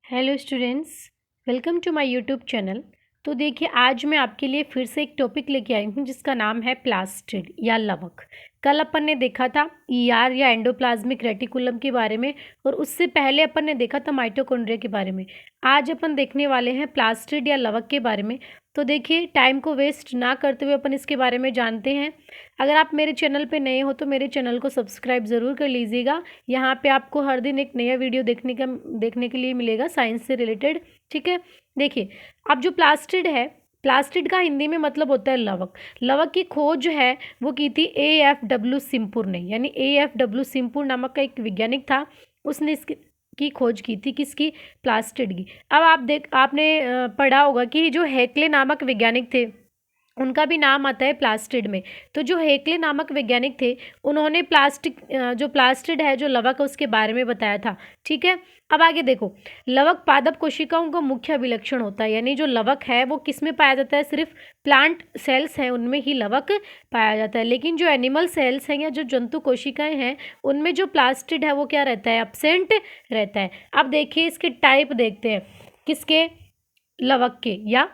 Hello students, welcome to my YouTube channel. तो देखिए, आज मैं आपके लिए फिर से एक टॉपिक लेके आई हूँ जिसका नाम है प्लास्टिड या लवक। कल अपन ने देखा था ईआर या एंडोप्लाज्मिक रेटिकुलम के बारे में, और उससे पहले अपन ने देखा था माइटोकॉन्ड्रिया के बारे में। आज अपन देखने वाले हैं प्लास्टिड या लवक के बारे में। तो देखिए, टाइम को वेस्ट ना करते हुए अपन इसके बारे में जानते हैं। अगर आप मेरे चैनल पे नए हो तो मेरे चैनल को सब्सक्राइब ज़रूर कर लीजिएगा। यहाँ पे आपको हर दिन एक नया वीडियो देखने के लिए मिलेगा साइंस से रिलेटेड। ठीक है, देखिए, अब जो प्लास्टिड है, प्लास्टिड का हिंदी में मतलब होता है लवक। लवक की खोज जो है वो की थी AFW सिम्पुर ने, यानी AFW सिम्पुर नामक का एक वैज्ञानिक था। उसने इसकी की खोज की थी, किसकी? प्लास्टिड की। अब आपने पढ़ा होगा कि जो हेक्ले नामक वैज्ञानिक थे उनका भी नाम आता है प्लास्टिड में। तो जो हेक्ले नामक वैज्ञानिक थे उन्होंने जो प्लास्टिड है, जो लवक है, उसके बारे में बताया था। ठीक है, अब आगे देखो, लवक पादप कोशिकाओं का मुख्य अभिलक्षण होता है। यानी जो लवक है वो किस में पाया जाता है? सिर्फ प्लांट सेल्स हैं उनमें ही लवक पाया जाता है। लेकिन जो एनिमल सेल्स हैं या जो जंतु कोशिकाएं हैं उनमें जो प्लास्टिड है वो क्या रहता है? एब्सेंट रहता है। अब देखिए, इसके टाइप देखते हैं, किसके? लवक के या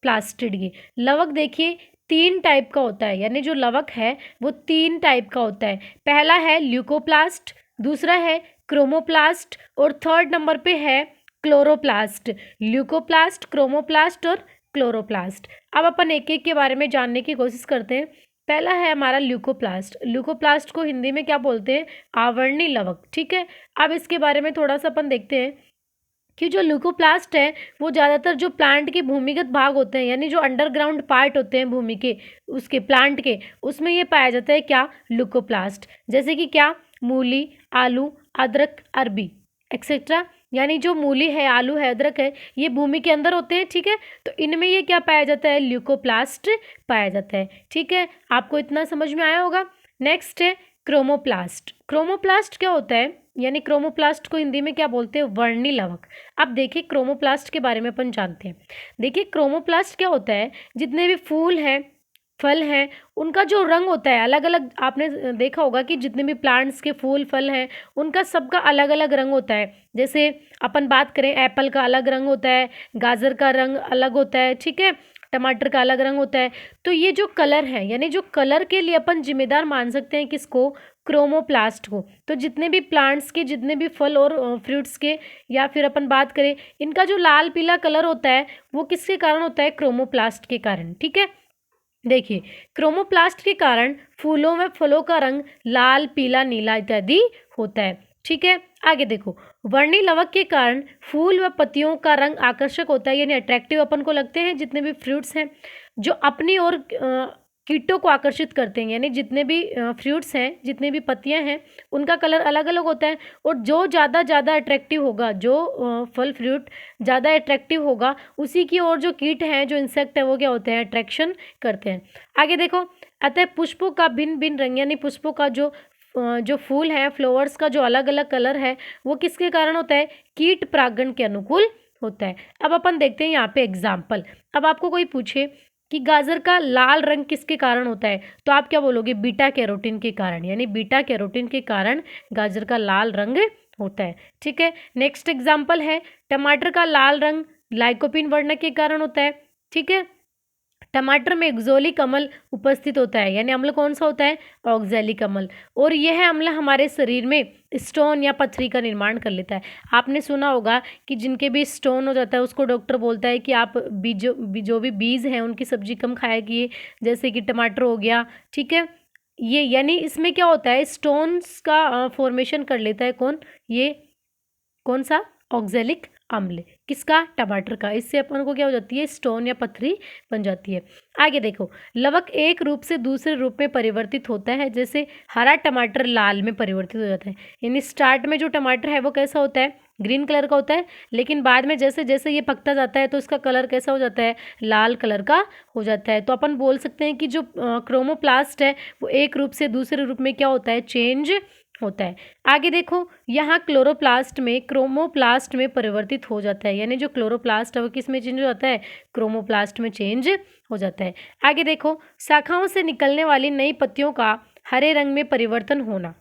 प्लास्टिड की। लवक देखिए 3 टाइप का होता है, यानी जो लवक है वो 3 टाइप का होता है। पहला है ल्यूकोप्लास्ट, दूसरा है क्रोमोप्लास्ट, और थर्ड नंबर पे है क्लोरोप्लास्ट। ल्यूकोप्लास्ट, क्रोमोप्लास्ट और क्लोरोप्लास्ट। अब अपन एक एक के बारे में जानने की कोशिश करते हैं। पहला है हमारा ल्यूकोप्लास्ट। ल्यूकोप्लास्ट को हिंदी में क्या बोलते हैं? आवर्णी लवक। ठीक है, अब इसके बारे में थोड़ा सा अपन देखते हैं कि जो ल्यूकोप्लास्ट है वो ज़्यादातर जो प्लांट के भूमिगत भाग होते हैं, यानी जो अंडरग्राउंड पार्ट होते हैं भूमि के, उसके प्लांट के, उसमें ये पाया जाता है। क्या? ल्यूकोप्लास्ट। जैसे कि क्या? मूली, आलू, अदरक, अरबी एक्सेट्रा। यानी जो मूली है, आलू है, अदरक है, ये भूमि के अंदर होते हैं। ठीक है, तो इनमें ये क्या पाया जाता है? ल्यूकोप्लास्ट पाया जाता है। ठीक है, आपको इतना समझ में आया होगा। नेक्स्ट है क्रोमोप्लास्ट। क्रोमोप्लास्ट क्या होता है? यानी क्रोमोप्लास्ट को हिंदी में क्या बोलते हैं? वर्णी लवक। अब देखिए, क्रोमोप्लास्ट के बारे में अपन जानते हैं। देखिए, क्रोमोप्लास्ट क्या होता है? जितने भी फूल हैं, फल हैं, उनका जो रंग होता है अलग अलग। आपने देखा होगा कि जितने भी प्लांट्स के फूल फल हैं उनका सबका अलग अलग रंग होता है। जैसे अपन बात करें, एप्पल का अलग रंग होता है, गाजर का रंग अलग होता है, ठीक है, टमाटर का अलग रंग होता है। तो ये जो कलर है, यानी जो कलर के लिए अपन जिम्मेदार मान सकते हैं किसको? क्रोमोप्लास्ट को। तो जितने भी प्लांट्स के, जितने भी फल और फ्रूट्स के, या फिर अपन बात करें, इनका जो लाल पीला कलर होता है वो किसके कारण होता है? क्रोमोप्लास्ट के कारण। ठीक है, देखिए, क्रोमोप्लास्ट के कारण फूलों में फलों का रंग लाल, पीला, नीला इत्यादि होता है। ठीक है, आगे देखो, वर्णी लवक के कारण फूल व पत्तियों का रंग आकर्षक होता है, यानी अट्रैक्टिव अपन को लगते हैं जितने भी फ्रूट्स हैं, जो अपनी ओर कीटों को आकर्षित करते हैं। यानी जितने भी फ्रूट्स हैं, जितने भी पत्तियां हैं, उनका कलर अलग अलग होता है। और जो ज़्यादा अट्रैक्टिव होगा, जो फल फ्रूट ज़्यादा अट्रैक्टिव होगा, उसी की ओर जो कीट हैं, जो इंसेक्ट है, वो क्या होते हैं? अट्रैक्शन करते हैं। आगे देखो, अतः पुष्पों का भिन्न भिन्न रंग, यानी पुष्पों का जो फूल है, फ्लावर्स का जो अलग अलग कलर है, वो किसके कारण होता है? कीट परागण के अनुकूल होता है। अब अपन देखते हैं यहाँ पे एग्जाम्पल। अब आपको कोई पूछे कि गाजर का लाल रंग किसके कारण होता है, तो आप क्या बोलोगे? बीटा कैरोटीन के कारण। यानी बीटा कैरोटीन के कारण गाजर का लाल रंग होता है। ठीक है, नेक्स्ट एग्जाम्पल है, टमाटर का लाल रंग लाइकोपिन वर्ण के कारण होता है। ठीक है, टमाटर में ऑक्जेलिक अम्ल उपस्थित होता है, यानी अम्ल कौन सा होता है? ऑक्जेलिक अम्ल। और यह अम्ल हमारे शरीर में स्टोन या पथरी का निर्माण कर लेता है। आपने सुना होगा कि जिनके भी स्टोन हो जाता है उसको डॉक्टर बोलता है कि आप जो भी बीज हैं उनकी सब्जी कम खाया कीजिए, जैसे कि टमाटर हो गया। ठीक है, ये यानी इसमें क्या होता है? स्टोन्स का फॉर्मेशन कर लेता है कौन? ये कौन सा? ऑक्जेलिक अम्ल। किसका? टमाटर का। इससे अपन को क्या हो जाती है? स्टोन या पथरी बन जाती है। आगे देखो, लवक एक रूप से दूसरे रूप में परिवर्तित होता है। जैसे हरा टमाटर लाल में परिवर्तित हो जाता है। यानी स्टार्ट में जो टमाटर है वो कैसा होता है? ग्रीन कलर का होता है, लेकिन बाद में जैसे जैसे ये पकता जाता है तो इसका कलर कैसा हो जाता है? लाल कलर का हो जाता है। तो अपन बोल सकते हैं कि जो क्रोमोप्लास्ट है वो एक रूप से दूसरे रूप में क्या होता है? चेंज होता है। आगे देखो, यहाँ क्लोरोप्लास्ट में क्रोमोप्लास्ट में परिवर्तित हो जाता है। यानी जो क्लोरोप्लास्ट है वो किस में चेंज हो जाता है? क्रोमोप्लास्ट में चेंज हो जाता है। आगे देखो, शाखाओं से निकलने वाली नई पत्तियों का हरे रंग में परिवर्तन होना।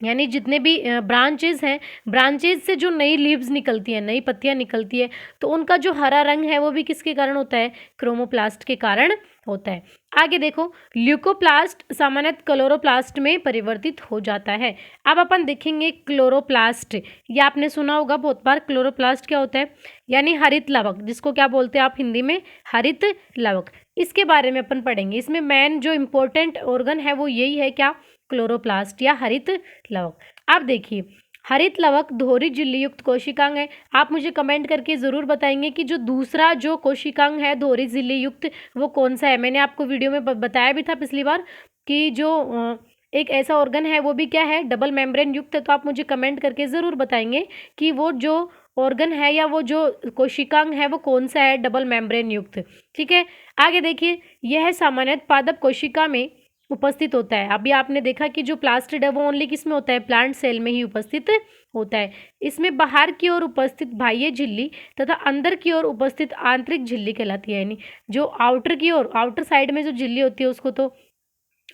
यानी जितने भी ब्रांचेज हैं, ब्रांचेज से जो नई लीव्स निकलती हैं, नई पत्तियां निकलती है, तो उनका जो हरा रंग है वो भी किसके कारण होता है? क्रोमोप्लास्ट के कारण होता है। आगे देखो, ल्यूकोप्लास्ट सामान्यतः क्लोरोप्लास्ट में परिवर्तित हो जाता है। अब अपन देखेंगे क्लोरोप्लास्ट। ये आपने सुना होगा बहुत बार। क्लोरोप्लास्ट क्या होता है? यानी हरित लवक, जिसको क्या बोलते हैं आप हिंदी में? हरित लवक। इसके बारे में अपन पढ़ेंगे। इसमें मेन जो इम्पोर्टेंट ऑर्गन है वो यही है, क्या? क्लोरोप्लास्ट या हरित लवक। अब देखिए, हरित लवक दोहरी झिल्ली युक्त कोशिकांग है। आप मुझे कमेंट करके ज़रूर बताएंगे कि जो दूसरा जो कोशिकांग है दोहरी झिल्ली युक्त, वो कौन सा है। मैंने आपको वीडियो में बताया भी था पिछली बार कि जो एक ऐसा ऑर्गन है वो भी क्या है? डबल मेम्ब्रेन युक्त है। तो आप मुझे कमेंट करके ज़रूर बताएंगे कि वो जो ऑर्गन है या वो जो कोशिकांग है वो कौन सा है डबल मेम्ब्रेन युक्त। ठीक है, आगे देखिए, यह सामान्यतः पादप कोशिका में उपस्थित होता है। अभी आपने देखा कि जो प्लास्टिड है वो ओनली किस में होता है? प्लांट सेल में ही उपस्थित होता है। इसमें बाहर की ओर उपस्थित बाह्य झिल्ली तथा अंदर की ओर उपस्थित आंतरिक झिल्ली कहलाती है। यानी जो आउटर की ओर, आउटर साइड में जो झिल्ली होती है उसको तो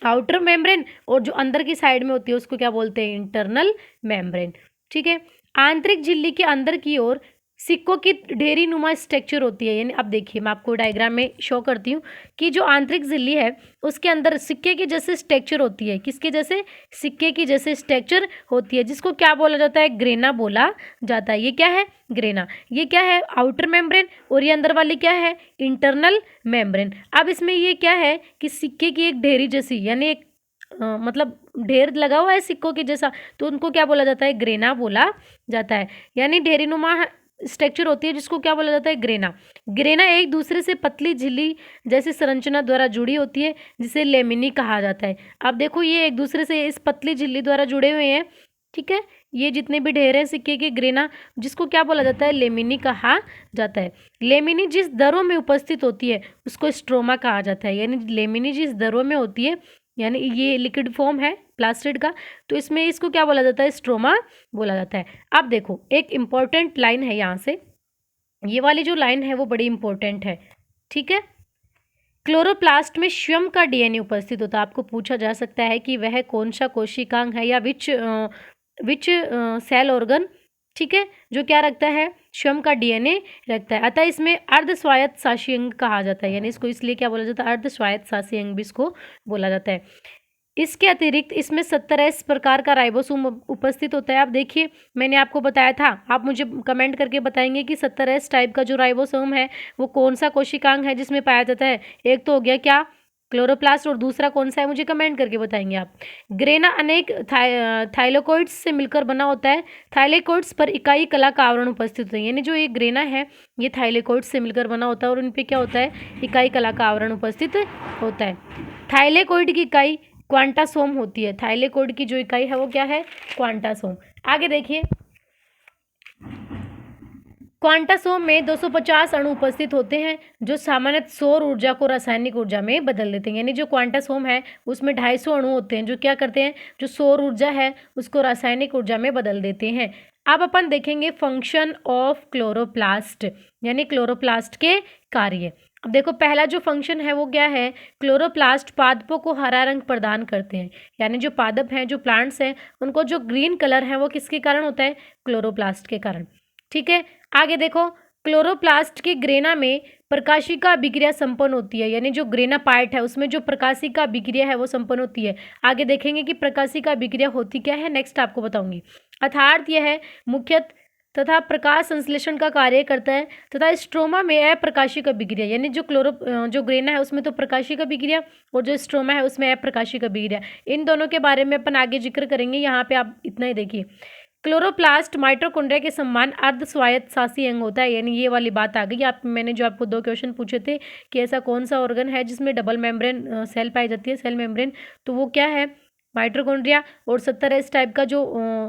आउटर मेम्ब्रेन, और जो अंदर की साइड में होती है उसको क्या बोलते हैं? Internal membrane. ठीक है, आंतरिक झिल्ली के अंदर की ओर सिक्कों की ढेरी नुमा स्ट्रक्चर होती है। यानी अब देखिए, मैं आपको डायग्राम में शो करती हूँ कि जो आंतरिक झिल्ली है उसके अंदर सिक्के की जैसे स्ट्रक्चर होती है। किसके जैसे? सिक्के की जैसे स्ट्रक्चर होती है, जिसको क्या बोला जाता है? ग्रेना बोला जाता है। ये क्या है? ग्रेना। ये क्या है? Outer membrane. और ये अंदर वाली क्या है? Internal membrane. अब इसमें ये क्या है कि सिक्के की एक ढेरी जैसी, यानी एक मतलब ढेर लगा हुआ है सिक्कों के जैसा, तो उनको क्या बोला जाता है? ग्रेना बोला जाता है। यानी ढेरीनुमा स्ट्रक्चर होती है जिसको क्या बोला जाता है? ग्रेना। ग्रेना एक दूसरे से पतली झिल्ली जैसी संरचना द्वारा जुड़ी होती है, जिसे लेमिनी कहा जाता है। अब देखो, ये एक दूसरे से इस पतली झिल्ली द्वारा जुड़े हुए हैं। ठीक है, ये जितने भी ढेर हैं सिक्के के, ग्रेना, जिसको क्या बोला जाता है? लेमिनी कहा जाता है। लेमिनी जिस दरों में उपस्थित होती है उसको स्ट्रोमा कहा जाता है। यानी लेमिनी जिस दरों में होती है, यानी ये लिक्विड फॉर्म है प्लास्टिड का, तो इसमें इसको क्या बोला जाता है? स्ट्रोमा बोला जाता है। अब देखो, एक इम्पॉर्टेंट लाइन है यहाँ से, ये वाली जो लाइन है वो बड़ी इंपॉर्टेंट है। ठीक है, क्लोरोप्लास्ट में स्वयं का डीएनए उपस्थित होता है। आपको पूछा जा सकता है कि वह कौन सा कोशिकांग है या विच सेल ऑर्गन, ठीक है, जो क्या रखता है? स्वयं का डीएनए रखता है। अतः इसमें अर्ध स्वायत्त शासी अंग कहा जाता है। यानी इसको इसलिए क्या बोला जाता है? अर्ध स्वायत्त शासी अंग भी इसको बोला जाता है। इसके अतिरिक्त इसमें 70S प्रकार का राइबोसोम उपस्थित होता है। आप देखिए, मैंने आपको बताया था, आप मुझे कमेंट करके बताएंगे कि 70S टाइप का जो राइबोसोम है वो कौन सा कोशिकांग है जिसमें पाया जाता है। एक तो हो गया क्या? क्लोरोप्लास्ट, और दूसरा कौन सा है मुझे कमेंट करके बताएंगे आप। ग्रेना अनेक थाइलेकोइड्स से मिलकर बना होता है। थाइलेकोइड्स पर इकाई कला का आवरण उपस्थित होता है। यानी जो ये ग्रेना है ये थाइलेकोइड्स से मिलकर बना होता है और उन पे क्या होता है? इकाई कला का आवरण उपस्थित होता है। थाइलेकोइड की इकाई क्वांटासोम होती है। थाइलेकोइड की जो इकाई है वो क्या है? क्वांटासोम। आगे देखिए, क्वांटासोम में 250 अणु उपस्थित होते हैं जो सामान्यतः सौर ऊर्जा को रासायनिक ऊर्जा में बदल देते हैं। यानी जो क्वांटासोम है उसमें 250 अणु होते हैं जो क्या करते हैं? जो सौर ऊर्जा है उसको रासायनिक ऊर्जा में बदल देते हैं। अब अपन देखेंगे फंक्शन ऑफ क्लोरोप्लास्ट, यानी क्लोरोप्लास्ट के कार्य। अब देखो, पहला जो फंक्शन है वो क्या है? क्लोरोप्लास्ट पादपों को हरा रंग प्रदान करते हैं। यानी जो पादप हैं, जो प्लांट्स हैं, उनको जो ग्रीन कलर है वो किसके कारण होता है? क्लोरोप्लास्ट के कारण। ठीक है, आगे देखो, क्लोरोप्लास्ट के ग्रेना में प्रकाशिका अभिक्रिया संपन्न होती है। यानी जो ग्रेना पार्ट है उसमें जो प्रकाशिका अभिक्रिया है वो संपन्न होती है। आगे देखेंगे कि प्रकाशिका अभिक्रिया होती क्या है, नेक्स्ट आपको बताऊंगी। अर्थात यह है मुख्यतः तथा प्रकाश संश्लेषण का कार्य करता है तथा स्ट्रोमा में अप्रकाशिक अभिक्रिया। यानी जो ग्रेना है उसमें तो प्रकाशिक अभिक्रिया और जो स्ट्रोमा है उसमें अप्रकाशिक अभिक्रिया। इन दोनों के बारे में अपन आगे जिक्र करेंगे। यहाँ पे आप इतना ही देखिए, क्लोरोप्लास्ट माइटोकॉन्ड्रिया के समान अर्ध स्वायत्त शासी अंग होता है। यानी ये वाली बात आ गई। मैंने जो आपको 2 क्वेश्चन पूछे थे कि ऐसा कौन सा ऑर्गन है जिसमें डबल मेम्ब्रेन सेल पाई जाती है, सेल मेम्ब्रेन, तो वो क्या है? माइटोकॉन्ड्रिया। और 70S टाइप का जो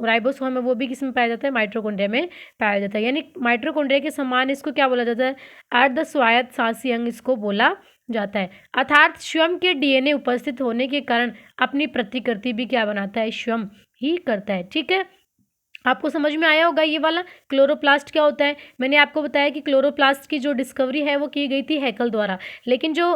राइबोसोम है वो भी किस में पाया जाता है? माइटोकॉन्ड्रिया में पाया जाता है। यानी माइटोकॉन्ड्रिया के समान इसको क्या बोला जाता है? अर्ध स्वायत्त शासी अंग इसको बोला जाता है। अर्थात स्वयं के डीएनए उपस्थित होने के कारण अपनी प्रतिकृति भी क्या बनाता है? स्वयं ही करता है। ठीक है, आपको समझ में आया होगा ये वाला क्लोरोप्लास्ट क्या होता है। मैंने आपको बताया कि क्लोरोप्लास्ट की जो डिस्कवरी है वो की गई थी हैकल द्वारा, लेकिन जो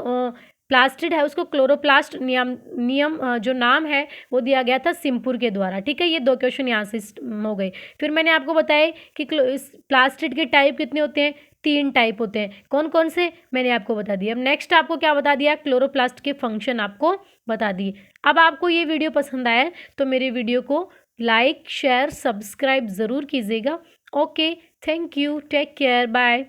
प्लास्टिड है उसको क्लोरोप्लास्ट नियम जो नाम है वो दिया गया था सिम्पुर के द्वारा। ठीक है, ये 2 क्वेश्चन यहाँ से हो गए। फिर मैंने आपको बताया कि प्लास्टिड के टाइप कितने होते हैं, 3 टाइप होते हैं। कौन कौन से मैंने आपको बता दिया। अब नेक्स्ट आपको क्या बता दिया, क्लोरोप्लास्ट के फंक्शन आपको बता दिए। अब आपको ये वीडियो पसंद आया तो मेरे वीडियो को लाइक शेयर सब्सक्राइब ज़रूर कीजिएगा। Okay, thank you, take care, bye.